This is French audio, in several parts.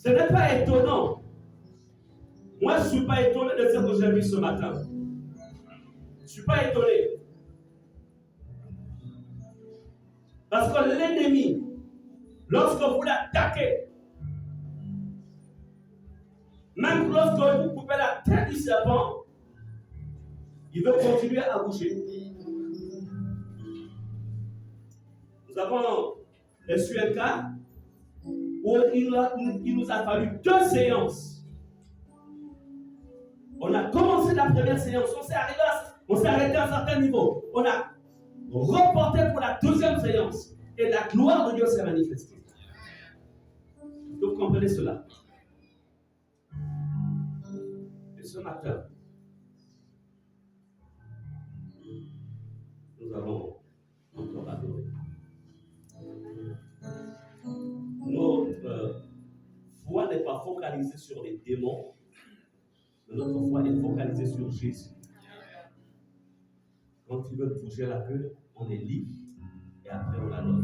Ce n'est pas étonnant. Moi, je ne suis pas étonné de ce que j'ai vu ce matin. Je ne suis pas étonné. Parce que l'ennemi, lorsque vous l'attaquez, même lorsque vous coupez la tête du serpent, il veut continuer à bouger. Nous avons reçu un cas où il nous a fallu 2 séances. On a commencé la première séance, on s'est arrêté à un certain niveau. On a reporté pour la 2e séance. Et la gloire de Dieu s'est manifestée. Vous comprenez cela? Et ce matin, nous allons encore adorer. Notre foi n'est pas focalisée sur les démons, mais notre foi est focalisée sur Jésus. Quand ils veulent bouger la queue, on est libre et après on adore.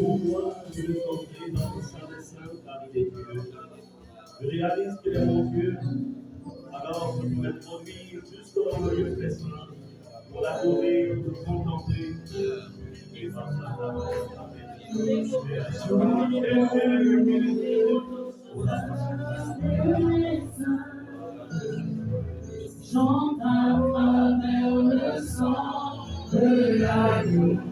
Pourquoi je veux entrer dans le sein des saints parmi les dieux? Je réalise qu'il est mon Dieu. Alors je peux m'introduire jusqu'au lieu très saint pour l'adorer, pour le contempler. Et par Chante à travers le sang de l'agneau.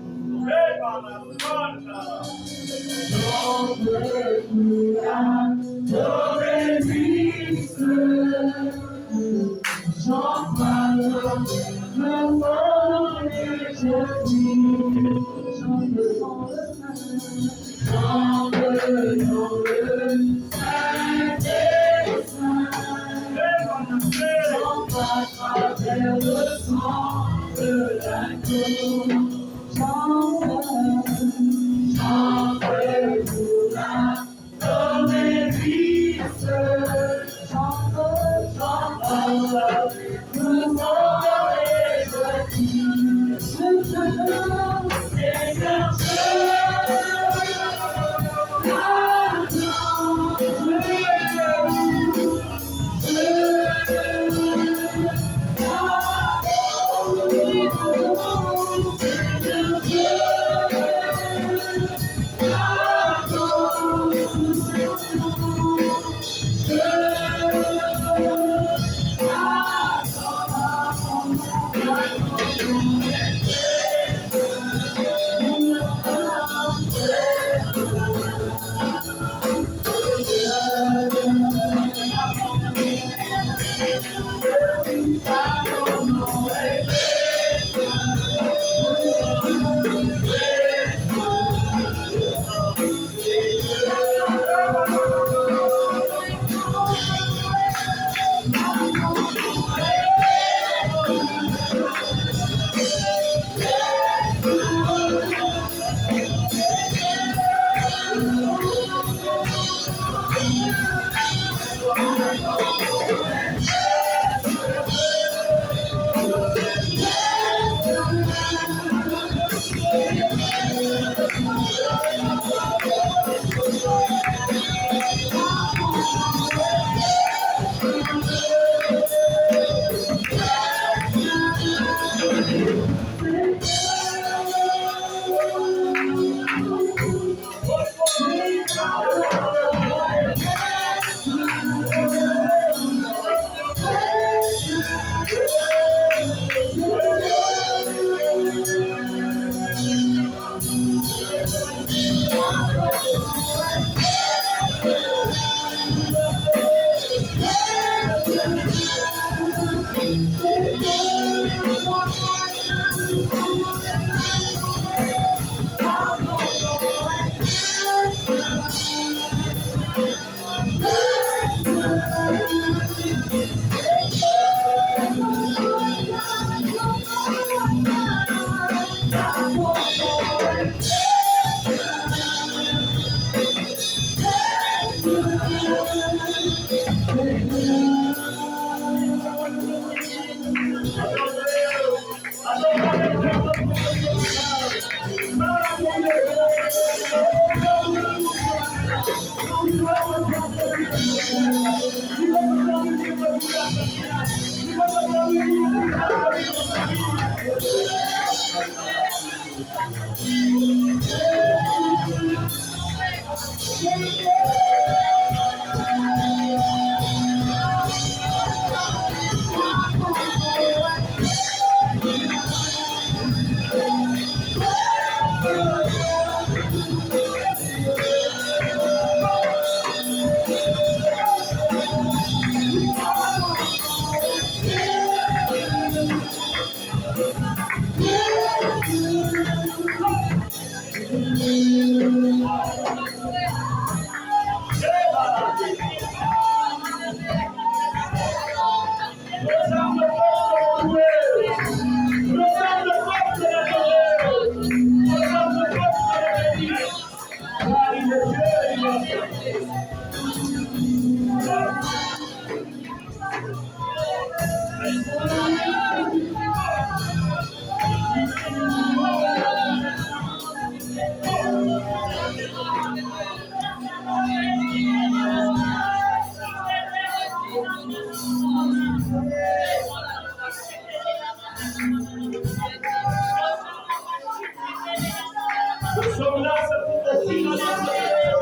sommes là, c'est pour offrir à notre Père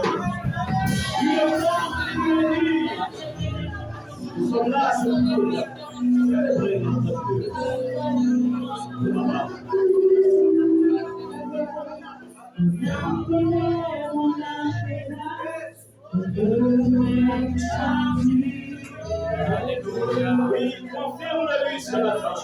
une offrande unie. Nous sommes là, c'est pour célébrer notre Dieu. Alléluia. Oui, confirme-le ce matin.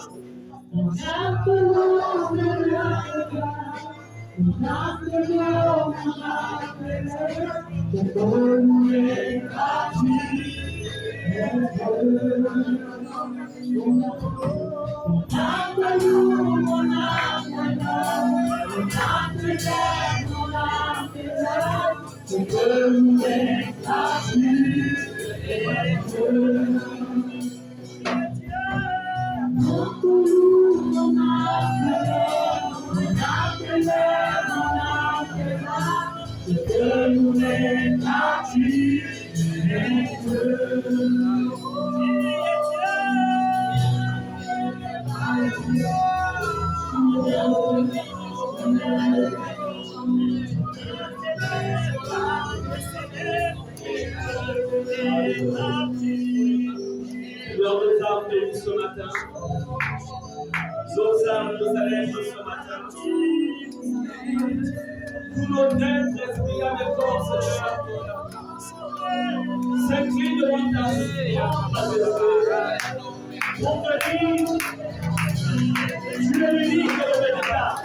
Ce matin, nos âmes, nos allègres ce matin, tout notre être, esprit, âme et corps, Seigneur, s'incline devant ta pour te dire, tu es l'unique et le véritable,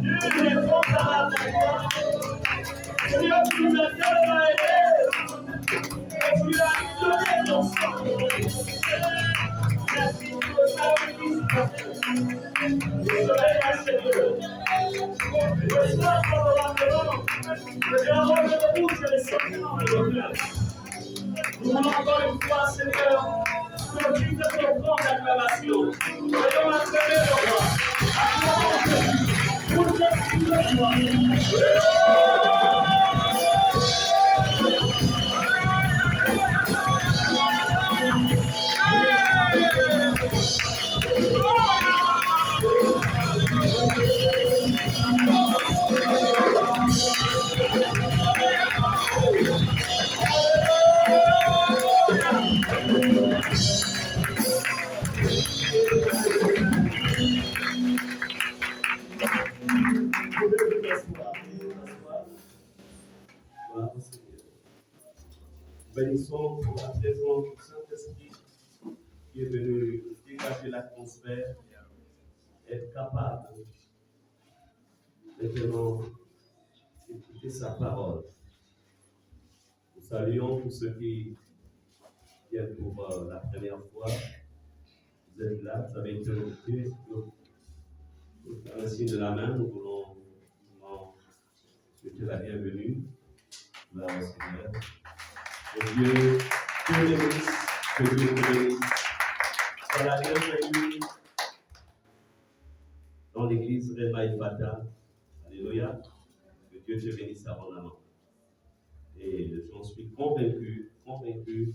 nul n'est comparable à toi, Seigneur, tu nous as tellement aidés, et tu as donné ton sang. Merci pour le sacrifice. Le soleil a Seigneur. Le soir, favorablement, le diamant de la bouche et les sentiments de nos cœurs. Nous voulons encore une fois, Seigneur, continuer notre offrande d'acclamation. Soyons acclamés, le roi. Acclamons Jésus. Pour Jésus, le roi. Bénissons pour la présence du Saint-Esprit qui est venu dégager l'atmosphère, être capable maintenant d'écouter sa parole. Nous saluons tous ceux qui viennent pour la première fois. Vous êtes là, vous avez été invités. Pour faire un signe de la main, nous voulons souhaiter la bienvenue. Là, Seigneur. Que Dieu te bénisse, que Dieu te bénisse. Sois la bienvenue dans l'église Rema Ephata. Alléluia. Que Dieu te bénisse abondamment. Et j'en suis convaincu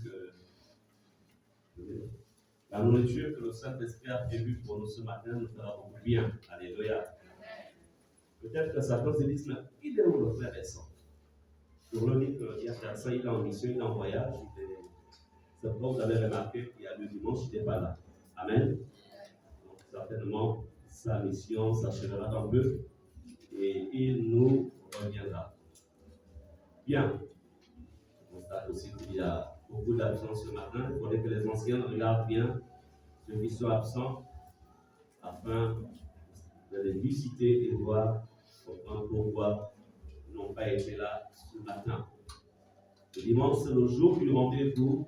que la nourriture que le Saint-Esprit a prévue pour nous ce matin nous fera beaucoup bien. Alléluia. Peut-être que Satan se dit, mais il est où le frère et sœur? Pour le dire qu'il y a personne, il est en mission, il est en voyage. C'est pourquoi vous avez remarqué qu'il y a le dimanche, il n'était pas là. Amen. Donc, certainement, sa mission s'achèvera dans peu et il nous reviendra. Bien. On constate aussi qu'il y a beaucoup d'absents ce matin. Il faudrait que les anciens regardent bien ceux qui sont absents afin de les visiter et voir pourquoi ils n'ont pas été là ce matin. Le dimanche, c'est le jour du rendez-vous,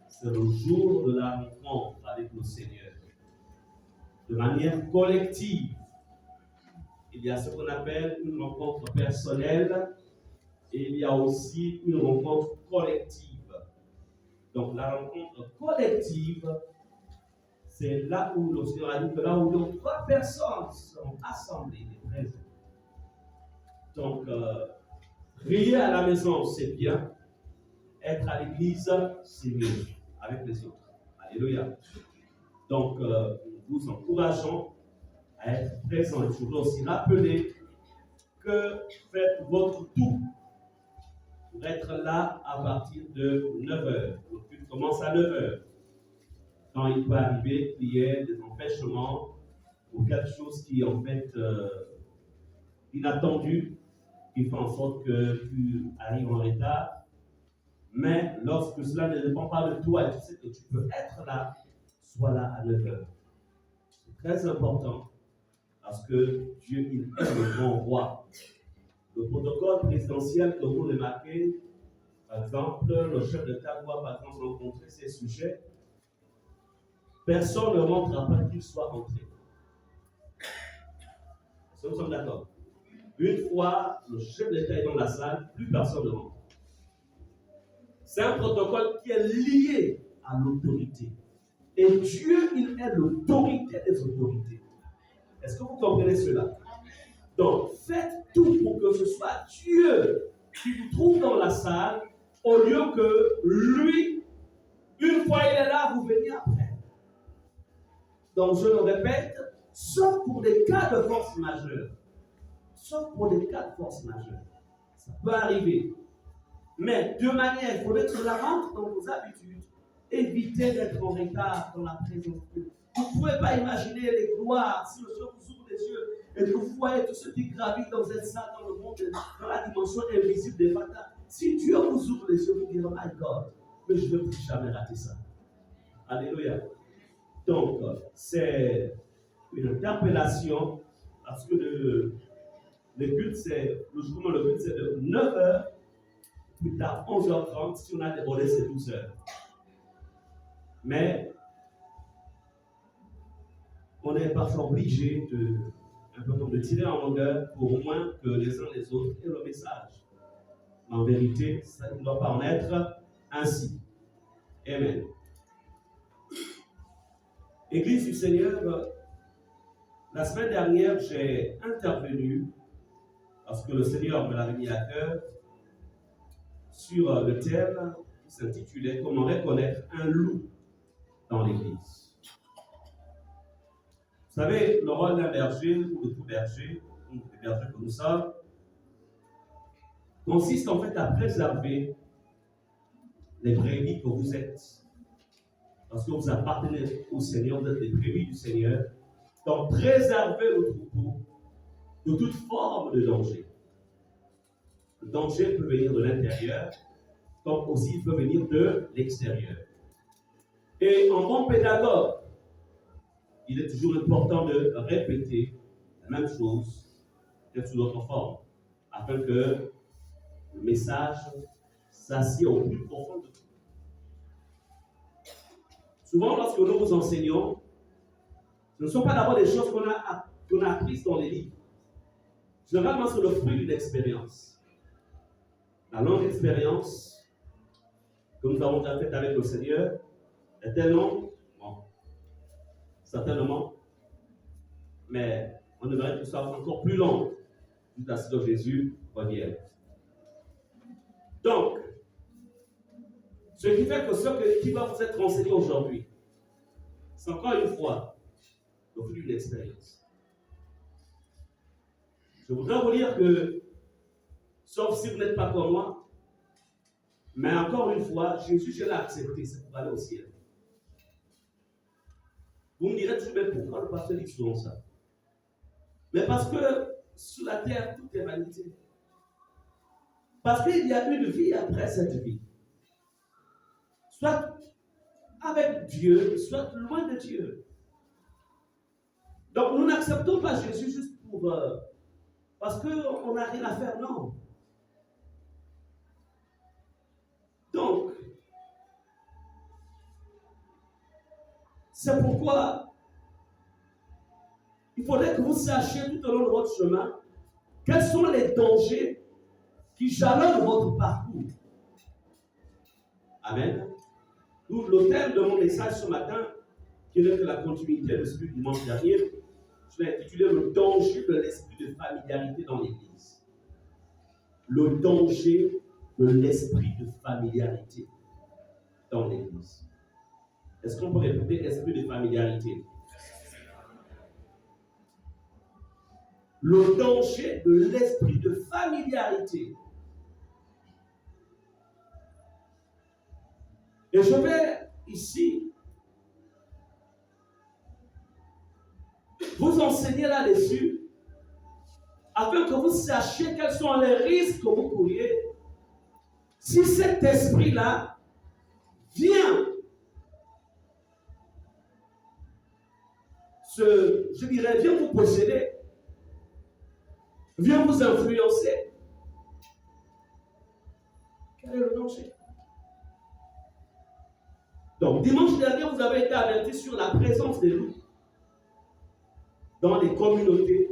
c'est le jour de la rencontre avec le Seigneur. De manière collective, il y a ce qu'on appelle une rencontre personnelle et il y a aussi une rencontre collective. Donc la rencontre collective, c'est là où le Seigneur a dit que là où 3 personnes sont assemblées et présentes. Donc, prier à la maison, c'est bien. Être à l'église, c'est mieux avec les autres. Alléluia. Donc, nous vous encourageons à être présents. Je voudrais aussi rappeler que que faites votre tout pour être là à partir de 9h. Le culte commence à 9h. Quand il peut arriver qu'il y ait des empêchements ou quelque chose qui est en fait inattendu, qui fait en sorte que tu arrives en retard. Mais lorsque cela ne dépend pas de toi et tu sais que tu peux être là, sois là à 9h. C'est très important parce que Dieu, il est le grand roi. Le protocole présidentiel que vous remarquez, par exemple, le chef d'État doit par exemple rencontrer ses sujets. Personne ne rentre après qu'il soit entré. Est-ce que nous sommes d'accord? Une fois le chef d'État est dans la salle, plus personne ne rentre. C'est un protocole qui est lié à l'autorité. Et Dieu, il est l'autorité des autorités. Est-ce que vous comprenez cela? Donc, faites tout pour que ce soit Dieu qui vous trouve dans la salle, au lieu que lui, une fois il est là, vous venez après. Donc, je le répète, sauf pour des cas de force majeure. Sauf pour des cas de force majeure. Ça peut arriver. Mais de manière, il faudrait que cela rentre dans vos habitudes. Évitez d'être en retard dans la présence de Dieu. Vous ne pouvez pas imaginer les gloires si le Seigneur vous ouvre les yeux et que vous voyez tout ce qui gravite dans cette salle, dans le monde, dans la dimension invisible des batailles. Si Dieu vous ouvre les yeux, vous direz, my God, mais je ne veux plus jamais rater ça. Alléluia. Donc, c'est une interpellation parce que le culte, c'est de 9h, plus tard 11h30. Si on a débordé, c'est 12h. Mais on est parfois obligé de tirer en longueur pour au moins que les uns les autres aient le message. En vérité, ça ne doit pas en être ainsi. Amen. Église du Seigneur, la semaine dernière, j'ai intervenu, parce que le Seigneur me l'avait mis à cœur, sur le thème qui s'intitulait « Comment reconnaître un loup dans l'Église ». Vous savez, le rôle d'un berger, ou de tout berger, ou des bergers comme ça, consiste en fait à préserver les brebis que vous êtes. Parce que vous appartenez au Seigneur, vous êtes les brebis du Seigneur. Donc, préserver le troupeau de toute forme de danger. Le danger peut venir de l'intérieur, comme aussi il peut venir de l'extérieur. Et en bon pédagogue, il est toujours important de répéter la même chose, peut-être sous d'autres formes, afin que le message s'assied au plus profond de tout. Souvent, lorsque nous vous enseignons, ce ne sont pas d'abord des choses qu'on a apprises dans les livres. Généralement, c'est le fruit d'une expérience. La longue expérience que nous avons déjà faite avec le Seigneur était longue, bon, certainement, mais on aimerait que ce soit encore plus long jusqu'à ce que Jésus revienne. Donc, ce qui fait que ce qui va vous être enseigné aujourd'hui, c'est encore une fois le fruit d'une expérience. Je voudrais vous dire que, sauf si vous n'êtes pas comme moi, mais encore une fois, Jésus, je l'ai accepté, c'est pour aller au ciel. Vous me direz toujours, mais pourquoi le pasteur dit souvent ça? Mais parce que sur la terre, tout est vanité. Parce qu'il y a une vie après cette vie. Soit avec Dieu, soit loin de Dieu. Donc nous n'acceptons pas Jésus juste pour parce qu'on n'a rien à faire, non. Donc, c'est pourquoi il faudrait que vous sachiez tout au long de votre chemin quels sont les dangers qui jalonnent votre parcours. Amen. D'où le thème de mon message ce matin, qui est la continuité de celui du dimanche dernier, je l'ai intitulé « Le danger de l'esprit de familiarité dans l'Église ». Le danger de l'esprit de familiarité dans l'Église. Est-ce qu'on peut répéter esprit de familiarité? le danger de l'esprit de familiarité. Et je vais ici vous enseigner là-dessus afin que vous sachiez quels sont les risques que vous courriez si cet esprit-là vient vient vous posséder, vient vous influencer. Quel est le danger? Donc, dimanche dernier, vous avez été avertis sur la présence des loups dans les communautés,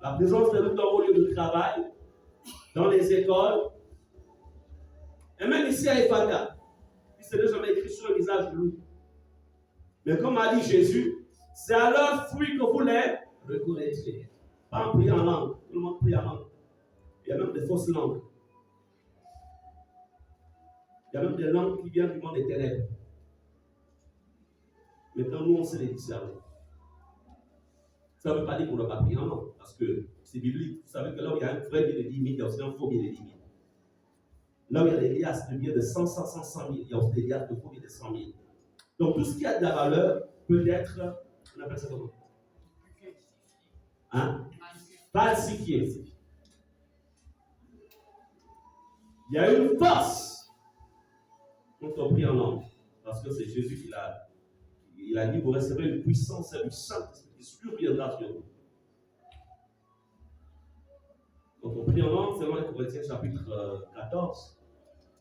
la présence des loups dans vos lieux de travail, dans les écoles, et même ici à Ephrata. Ce n'est jamais écrit sur le visage du loup. Mais comme a dit Jésus, c'est à leurs fruits que vous les reconnaîtrez. Pas en priant en langue. Tout le monde prie en langue. Il y a même des fausses langues. Il y a même des langues qui viennent du monde des ténèbres. Maintenant, nous, on sait les discerner. Ça ne veut pas dire qu'on ne doit pas prier en langue, parce que c'est biblique. Vous savez que là où il y a un vrai billet de 10 000, il y a aussi un faux billet de 10 000. Là où il y a des liasses de billets de 100 000, il y a aussi des liasses de faux billets de 100 000. Donc, tout ce qui a de la valeur peut être, on appelle ça comment? Hein? Falsifié. Il y a une force quand on prie en langue, parce que c'est Jésus qui il a dit, vous recevrez une puissance du Saint-Esprit qui surviendra sur vous. Quand on prie en langue, c'est dans les Corinthiens chapitre 14,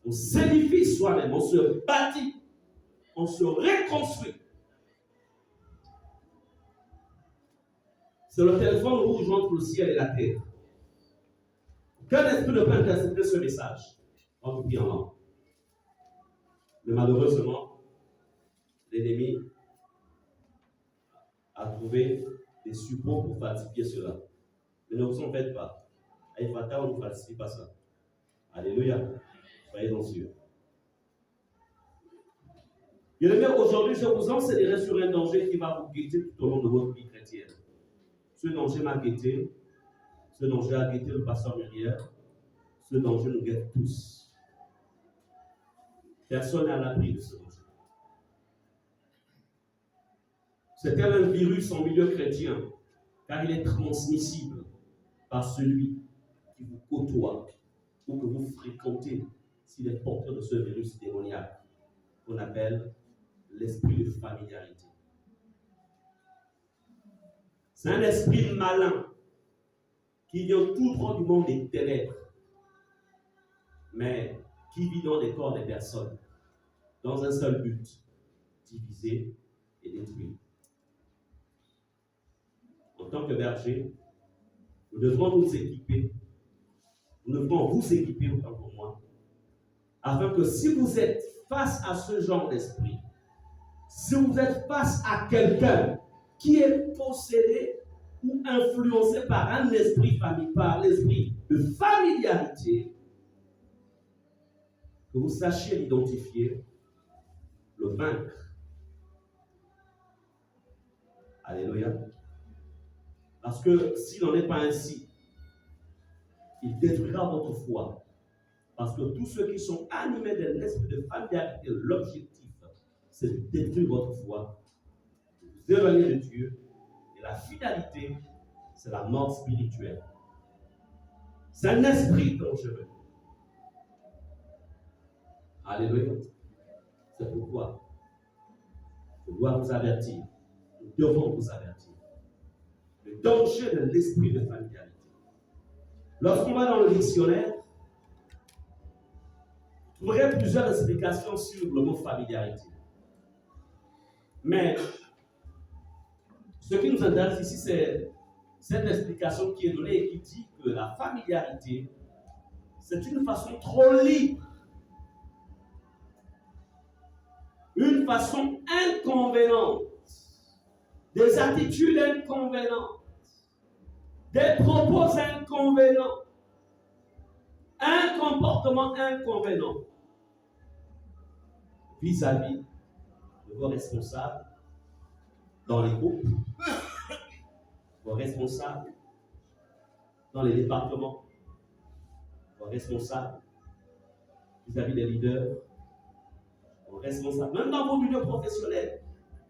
on s'édifie soi-même, on se bâtit, on se reconstruit. C'est le téléphone rouge entre le ciel et la terre. Quel esprit ne peut intercepter ce message quand on prie en langue? Mais malheureusement, l'ennemi a trouvé des supports pour falsifier cela. Mais ne vous en faites pas. À Ephrata, on ne falsifie pas ça. Alléluia. Soyez-en sûrs. Bien aimé, aujourd'hui, je vous enseignerai sur un danger qui va vous guetter tout au long de votre vie chrétienne. Ce danger m'a guetté. Ce danger a guetté le pasteur Muriel. Ce danger nous guette tous. Personne n'est à l'abri de ce danger. C'est tel un virus en milieu chrétien, car il est transmissible par celui qui vous côtoie ou que vous fréquentez s'il est porteur de ce virus démoniaque qu'on appelle l'esprit de familiarité. C'est un esprit malin qui vient tout droit du monde des ténèbres, mais qui vit dans les corps des personnes, dans un seul but, diviser et détruire. En tant que berger, nous devrons nous équiper, nous devrons vous équiper autant pour moi, afin que si vous êtes face à ce genre d'esprit, si vous êtes face à quelqu'un qui est possédé ou influencé par un esprit par l'esprit de familiarité, que vous sachiez l'identifier, le vaincre. Alléluia. Parce que s'il n'en est pas ainsi, il détruira votre foi. Parce que tous ceux qui sont animés d'un esprit de familiarité, l'objectif, c'est de détruire votre foi, de vous éloigner de Dieu. Et la finalité, c'est la mort spirituelle. C'est un esprit dangereux. Alléluia. C'est pourquoi je dois vous avertir. Nous devons vous avertir. Le danger de l'esprit de familiarité. Lorsqu'on va dans le dictionnaire, vous trouverez plusieurs explications sur le mot familiarité. Mais ce qui nous intéresse ici, c'est cette explication qui est donnée et qui dit que la familiarité, c'est une façon trop libre, une façon inconvéniente, des attitudes inconvénientes, des propos inconvénients, un comportement inconvénient vis-à-vis de vos responsables dans les groupes, vos responsables dans les départements, vos responsables, vis-à-vis des leaders, vos responsables, même dans vos milieux professionnels,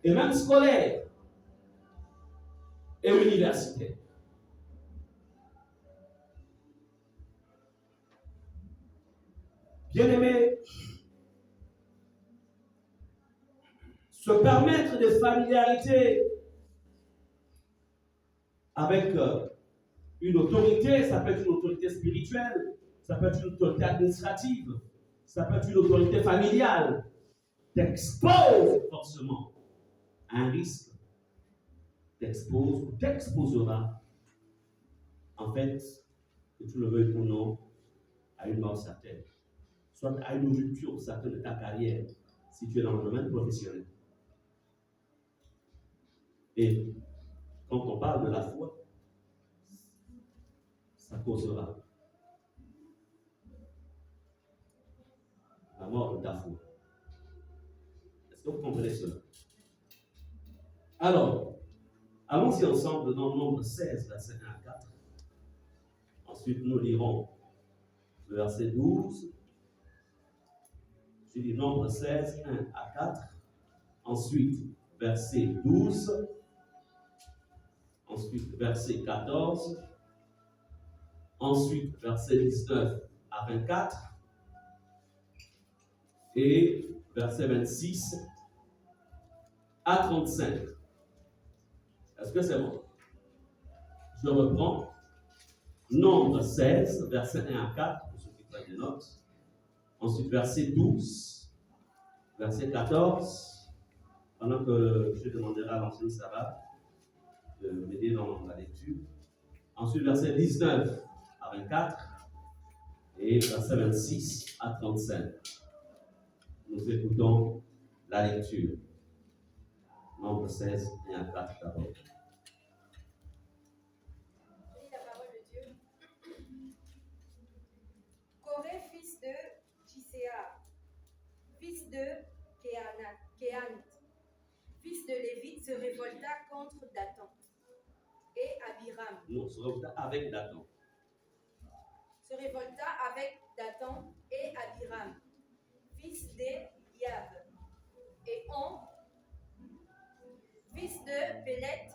et même scolaires et universitaires. Bien-aimés, se permettre des familiarités avec une autorité, ça peut être une autorité spirituelle, ça peut être une autorité administrative, ça peut être une autorité familiale, t'expose forcément à un risque, t'expose ou t'exposera, en fait, que tu le veuilles ou non, à une mort certaine, soit à une rupture certaine de ta carrière, si tu es dans le domaine professionnel. Et quand on parle de la foi, ça causera la mort de ta foi. Est-ce que vous comprenez cela? Alors, allons-y ensemble dans le nombre 16, verset 1 à 4. Ensuite, nous lirons le verset 12. Je dis nombre 16, 1 à 4. Ensuite, verset 12. Ensuite, verset 14. Ensuite, verset 19 à 24. Et verset 26 à 35. Est-ce que c'est bon? Je reprends. Nombre 16, verset 1 à 4, pour ceux qui prennent des notes. Ensuite, verset 12, verset 14. Pendant que je demanderai à l'enseigne Sarah de m'aider dans la lecture. Ensuite, verset 19 à 24. Et verset 26 à 35. Nous écoutons la lecture. Nombre 16 et 1 à 4 d'abord. La parole de Dieu. Corée, fils de Jisea, fils de Kéanit, fils de Lévite, se révolta contre Dathan et Abiram. Non, se révolta avec Dathan. Se révolta avec Dathan et Abiram, fils d'Eliab, et On, fils de Pélet,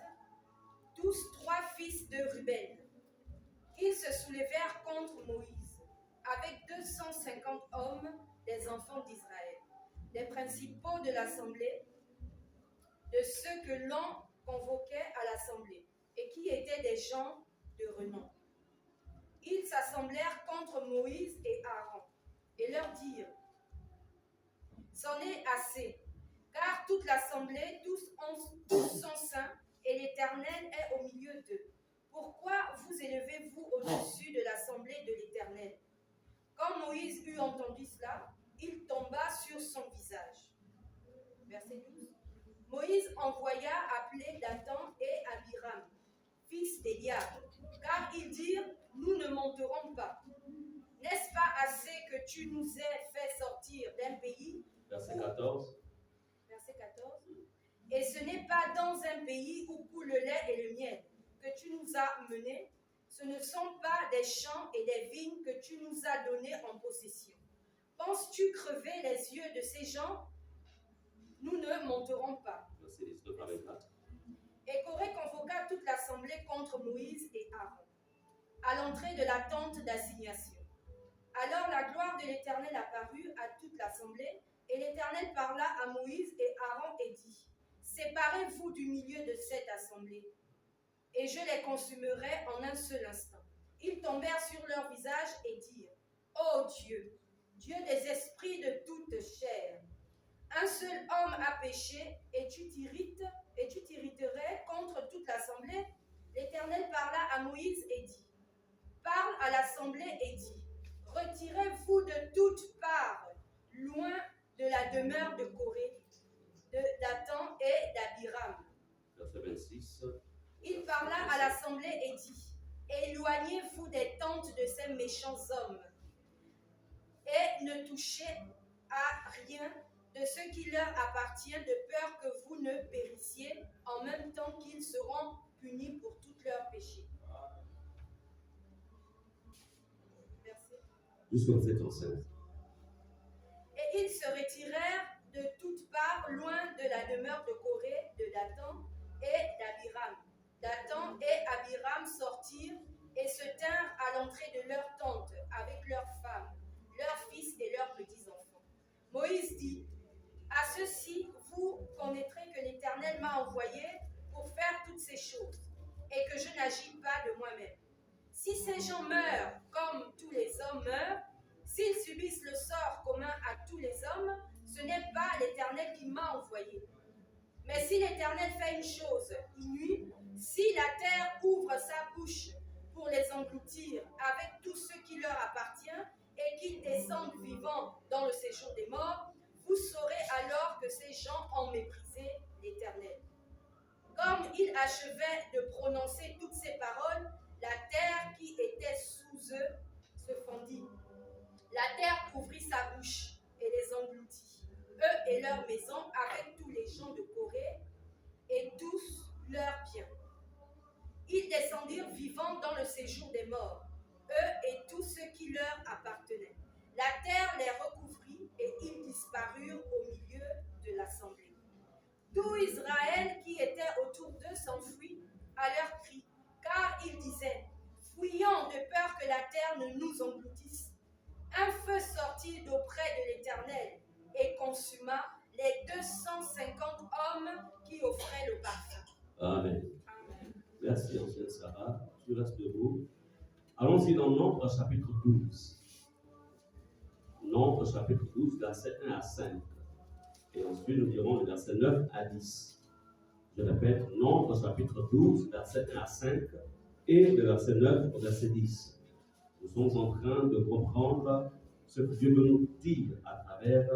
tous trois fils de Ruben. Ils se soulevèrent contre Moïse, avec 250 hommes des enfants d'Israël, des principaux de l'assemblée, de ceux que l'on convoquait à l'assemblée, et qui étaient des gens de renom. Ils s'assemblèrent contre Moïse et Aaron, et leur dirent: c'en est assez, car toute l'assemblée, tous sont saints, et l'Éternel est au milieu d'eux. Pourquoi vous élevez-vous au-dessus de l'assemblée de l'Éternel? Quand Moïse eut entendu cela, il tomba sur son visage. Verset 12. Moïse envoya appeler Dathan et Abiram, fils d'Eliab, car ils dirent: nous ne monterons pas. N'est-ce pas assez que tu nous aies fait sortir d'un pays? Verset 14. Verset 14. Et ce n'est pas dans un pays où coule le lait et le miel que tu nous as menés. Ce ne sont pas des champs et des vignes que tu nous as donnés en possession. Penses-tu crever les yeux de ces gens? Nous ne monterons pas. Verset 19 à 24. Et Corée convoqua toute l'assemblée contre Moïse et Aaron, à l'entrée de la tente d'assignation. Alors la gloire de l'Éternel apparut à toute l'assemblée, et l'Éternel parla à Moïse et Aaron et dit: séparez-vous du milieu de cette assemblée, et je les consumerai en un seul instant. Ils tombèrent sur leur visage et dirent: ô Dieu, Dieu des esprits de toute chair, un seul homme a péché, et tu t'irriterais contre toute l'assemblée. L'Éternel parla à Moïse et dit: parle à l'assemblée et dis: retirez-vous de toutes parts, loin de la demeure de Corée, de Dathan et d'Abiram. Verset 26. Il parla à l'assemblée et dit: éloignez-vous des tentes de ces méchants hommes, et ne touchez à rien de ce qui leur appartient, de peur que vous ne périssiez, en même temps qu'ils seront punis pour tous leurs péchés. jusqu'au verset 35. Et ils se retirèrent de toutes parts, loin de la demeure de Corée, de Dathan et d'Abiram. Dathan et Abiram sortirent et se tinrent à l'entrée de leur tente avec leurs femmes, leurs fils et leurs petits-enfants. Moïse dit, à ceux-ci, vous connaîtrez que l'Éternel m'a envoyé pour faire toutes ces choses, et que je n'agis pas de moi-même. Si ces gens meurent comme tous les hommes meurent, s'ils subissent le sort commun à tous les hommes, ce n'est pas l'Éternel qui m'a envoyé. Mais si l'Éternel fait une chose inouïe, si la terre ouvre sa bouche pour les engloutir avec tout ce qui leur appartient, et qu'ils descendent vivants dans le séjour des morts, vous saurez alors que ces gens ont méprisé l'Éternel. Comme il achevait de prononcer toutes ces paroles, la terre qui était sous eux se fendit. La terre ouvrit sa bouche et les engloutit, eux et leurs maisons, avec tous les gens de Corée et tous leurs biens. Ils descendirent vivants dans le séjour des morts, eux et tout ce qui leur appartenait. La terre les recouvrit et ils disparurent au milieu de l'assemblée. Tout Israël qui était autour d'eux s'enfuit à leur cri, car ils disaient, fuyons de peur que la terre ne nous engloutisse. Un feu sortit d'auprès de l'Éternel et consuma les 250 hommes qui offraient le parfum. Amen. Merci, ancienne Sarah. Tu restes debout. Allons-y dans Nombre, chapitre 12. Nombre, chapitre 12, versets 1 à 5. Et ensuite, nous dirons le verset 9 à 10. Je répète, Nombre, chapitre 12, versets 1 à 5 et le verset 9 au verset 10. Nous sommes en train de comprendre ce que Dieu veut nous dire à travers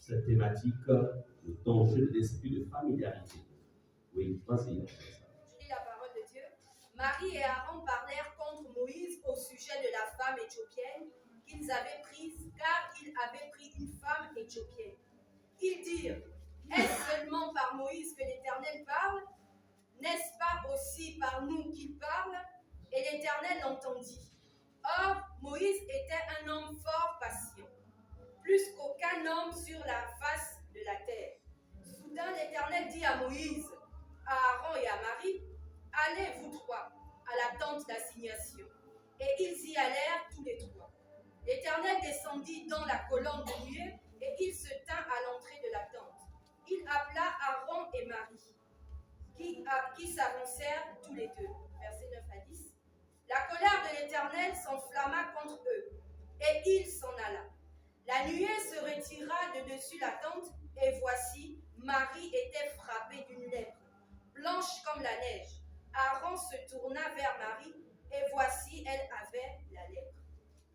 cette thématique de danger de l'esprit de familiarité. Oui, vas-y. Je lis la parole de Dieu. Marie et Aaron parlèrent contre Moïse au sujet de la femme éthiopienne qu'ils avaient prise, car ils avaient pris une femme éthiopienne. Ils dirent, est-ce seulement par Moïse que l'Éternel parle? N'est-ce pas aussi par nous qu'il parle? Et l'Éternel entendit. Or, Moïse était un homme fort patient, plus qu'aucun homme sur la face de la terre. Soudain, l'Éternel dit à Moïse, à Aaron et à Marie, allez vous trois à la tente d'assignation. Et ils y allèrent tous les trois. L'Éternel descendit dans la colonne de nuée et il se tint à l'entrée de la tente. Il appela Aaron et Marie, qui s'avancèrent tous les deux. Versets 9 à 10. La colère de l'Éternel s'enflamma contre eux, et il s'en alla. La nuée se retira de dessus la tente, et voici, Marie était frappée d'une lèpre, blanche comme la neige. Aaron se tourna vers Marie, et voici, elle avait la lèpre.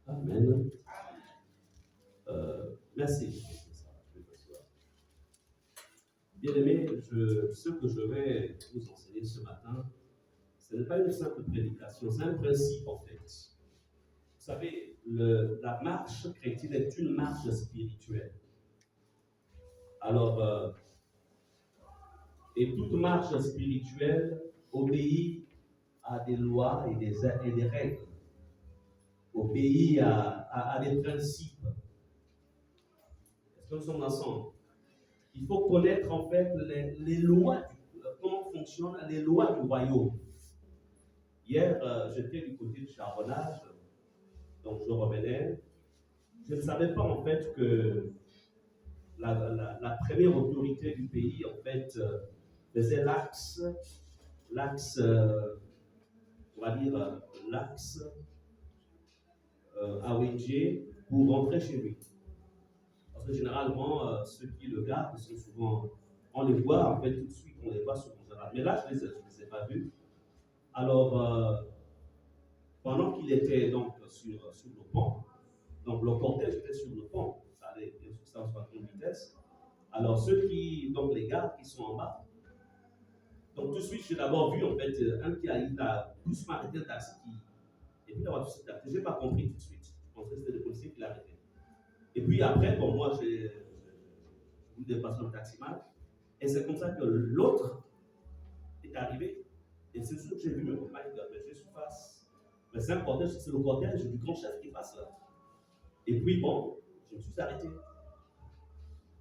Amen. Merci. Bien-aimés, ce que je vais vous enseigner ce matin, ce n'est pas une simple prédication, c'est un principe en fait. Vous savez, la marche chrétienne est une marche spirituelle. Alors, et toute marche spirituelle obéit à des lois et des règles, obéit à des principes. Est-ce que nous sommes ensemble? Il faut connaître en fait les lois, comment fonctionnent les lois du royaume. Hier, j'étais du côté du charbonnage, donc je revenais. Je ne savais pas en fait que la première autorité du pays en fait faisait l'axe, on va dire l'axe à Ouidjé pour rentrer chez lui. Parce que généralement, ceux qui le gardent sont souvent, on les voit en fait tout de suite, on les voit souvent. Mais là, je ne les ai pas vus. Alors, pendant qu'il était donc sur le pont, donc le cortège était sur le pont, ça allait bien sûr 160 vitesse. Alors donc les gardes qui sont en bas, donc tout de suite j'ai d'abord vu en fait un qui a doucement arrêté le taxi et puis la voiture s'est arrêtée. Je n'ai pas compris tout de suite. Je pensais que c'était le policier qui l'arrêtait. Et puis après, bon, moi j'ai voulu dépasser le taximan et c'est comme ça que l'autre est arrivé. Et c'est ce que j'ai vu, mais je suis face. Mais c'est un cortège, c'est le cortège du grand chef qui passe là. Et puis bon, je me suis arrêté.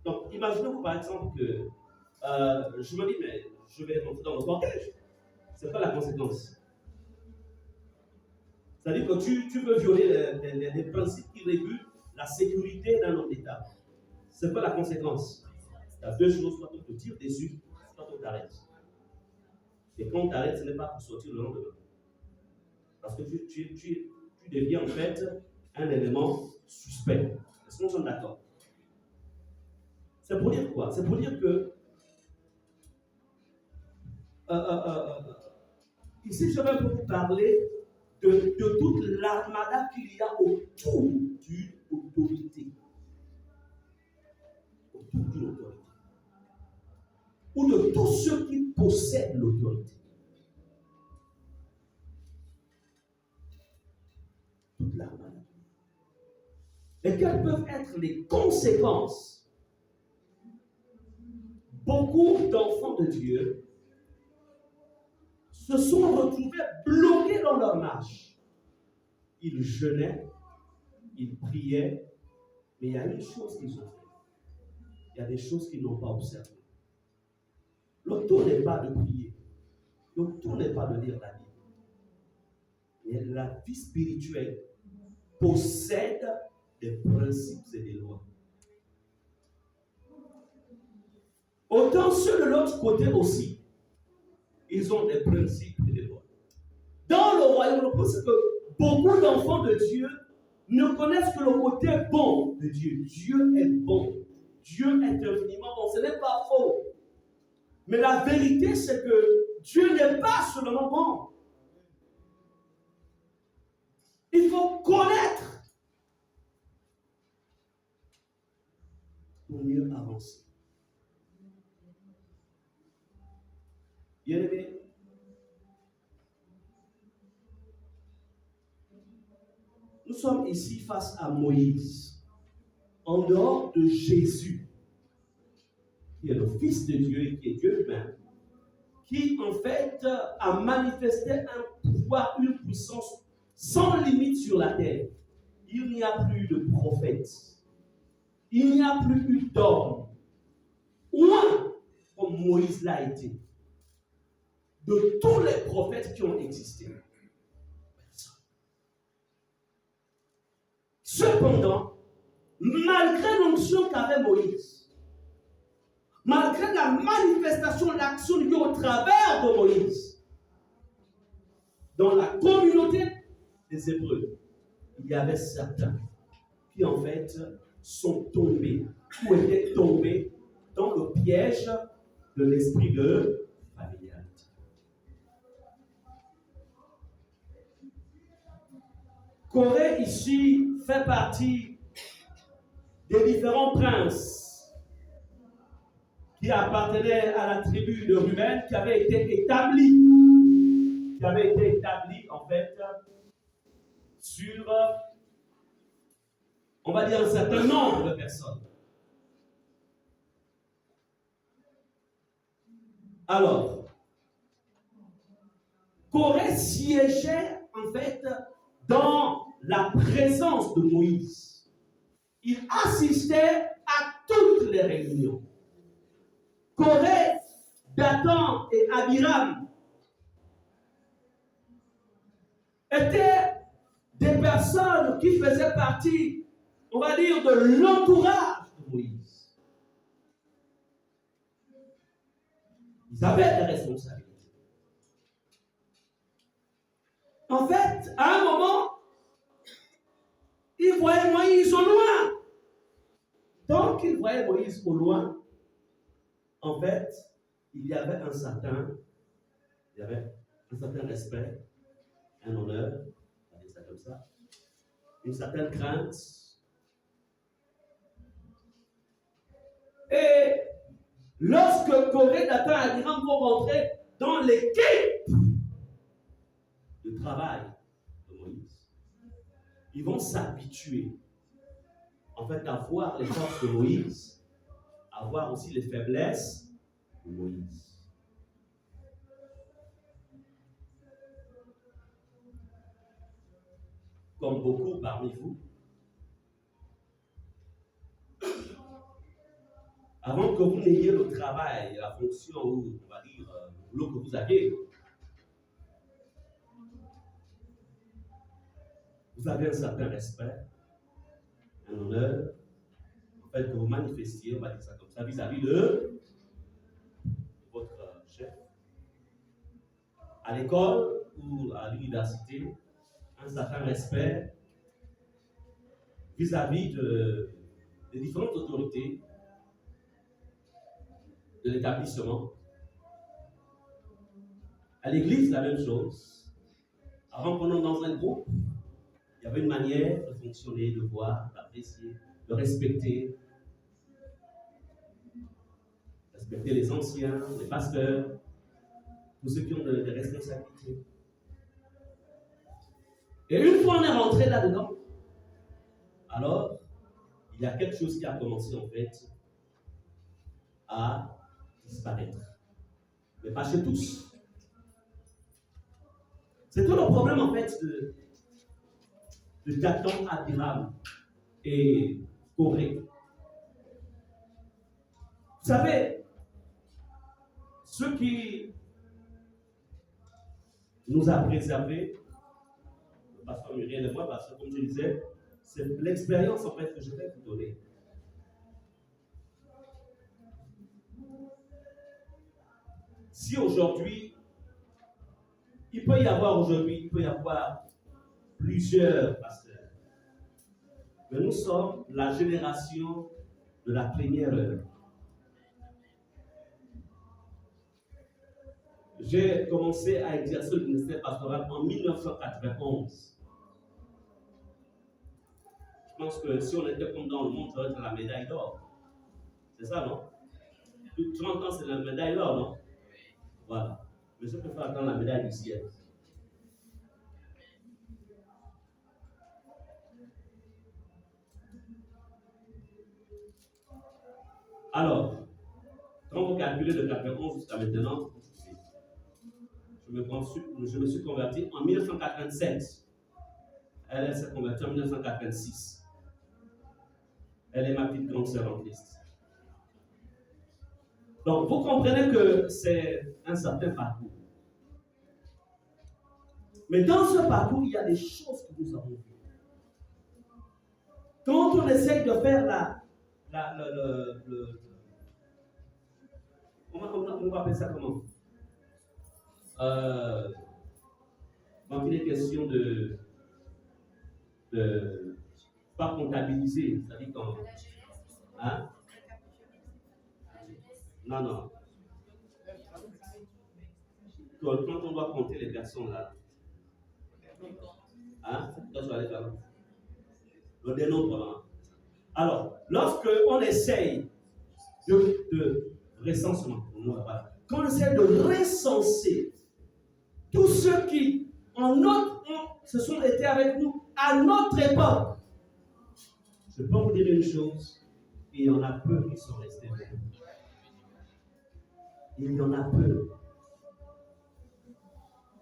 Donc, imaginez-vous par exemple que je me dis, mais je vais rentrer dans le cortège. C'est pas la conséquence. C'est-à-dire que tu veux violer les principes qui régulent la sécurité d'un autre État. C'est pas la conséquence. Il y a deux choses, soit on te tire dessus, soit on t'arrête. Et quand on t'arrête, ce n'est pas pour sortir le lendemain. Parce que tu deviens en fait un élément suspect. Est-ce qu'on est d'accord? C'est pour dire quoi? C'est pour dire que ici, je vais vous parler de toute l'armada qu'il y a autour d'une autorité. Autour d'une autorité. Ou de tous ceux qui possèdent l'autorité. Toute l'armada. Et quelles peuvent être les conséquences? Beaucoup d'enfants de Dieu se sont retrouvés bloqués dans leur marche. Ils jeûnaient, ils priaient, mais il y a une chose qu'ils ont fait. Il y a des choses qu'ils n'ont pas observées. Le tout n'est pas de prier. Le tout n'est pas de lire la Bible. Mais la vie spirituelle possède des principes et des lois. Autant ceux de l'autre côté aussi, ils ont des principes et des lois. Dans le royaume, je pense que beaucoup d'enfants de Dieu ne connaissent que le côté bon de Dieu. Dieu est bon. Dieu est infiniment bon. Ce n'est pas faux. Mais la vérité, c'est que Dieu n'est pas seulement bon. Il faut connaître pour mieux avancer. Bien-aimés, nous sommes ici face à Moïse, en dehors de Jésus, qui est le Fils de Dieu et qui est Dieu lui-même, qui en fait a manifesté un pouvoir, une puissance sans limite sur la terre. Il n'y a plus de prophète, il n'y a plus eu d'homme, loin comme Moïse l'a été. De tous les prophètes qui ont existé. Cependant, malgré l'onction qu'avait Moïse, malgré la manifestation de l'action de Dieu au travers de Moïse, dans la communauté des Hébreux, il y avait certains qui en fait sont tombés ou étaient tombés dans le piège de l'esprit de familialité. Corée ici fait partie des différents princes qui appartenaient à la tribu de Ruben, qui avait été établi en fait sur, on va dire, un certain nombre de personnes. Alors, Corée siégeait en fait dans la présence de Moïse. Il assistait à toutes les réunions. Corée, Dathan et Abiram étaient des personnes qui faisaient partie, on va dire, de l'entourage de Moïse. Ils avaient des responsabilités. En fait, à un moment, ils voyaient Moïse au loin. Donc, ils voyaient Moïse au loin. En fait, il y avait un certain respect, un honneur, on va dire ça comme ça, une certaine crainte. Et lorsque Corée, Dathan et Abiram vont rentrer dans l'équipe de travail de Moïse, ils vont s'habituer en fait à voir les forces de Moïse, à voir aussi les faiblesses de Moïse. Comme beaucoup parmi vous, avant que vous n'ayez le travail, la fonction ou, on va dire, le boulot que vous avez, vous avez un certain respect, un honneur, en fait, que vous manifestiez, on va dire ça comme ça, vis-à-vis de votre chef. À l'école ou à l'université, un certain respect vis-à-vis des différentes autorités de l'établissement. À l'église, la même chose. Avant qu'on entre dans un groupe, il y avait une manière de fonctionner, de voir, d'apprécier, de respecter. Respecter les anciens, les pasteurs, tous ceux qui ont des responsabilités. Et une fois on est rentré là-dedans, alors, il y a quelque chose qui a commencé en fait à disparaître. Mais pas chez tous. C'est tout le problème en fait de Dathan, Abiram et Corée. Vous savez, ce qui nous a préservés, le pasteur Muriel et moi, parce que comme je disais, c'est l'expérience en fait que je vais vous donner. Si aujourd'hui, il peut y avoir plusieurs pasteurs, mais nous sommes la génération de la première heure. J'ai commencé à exercer le ministère pastoral en 1991. Je pense que si on était comme dans le monde, ça aurait été la médaille d'or. C'est ça, non? Plus de 30 ans, c'est la médaille d'or, non? Voilà. Mais je préfère attendre la médaille du ciel. Alors, quand vous calculez de 91 jusqu'à maintenant, je me suis converti en 1987. Elle s'est convertie en 1986. Elle est ma petite grande sœur en Christ. Donc, vous comprenez que c'est un certain parcours. Mais dans ce parcours, il y a des choses que nous avons vues. Quand on essaye de faire on va appeler ça comment? Quand il est question de pas comptabiliser, c'est-à-dire quand... Hein? Non. Quand on doit compter les personnes là, hein? Le dénombrement. Alors, lorsque on essaye de recensement, quand on essaye de recenser tous ceux qui se sont été avec nous à notre époque, je peux vous dire une chose, il y en a peu qui sont restés avec nous. Il y en a peu.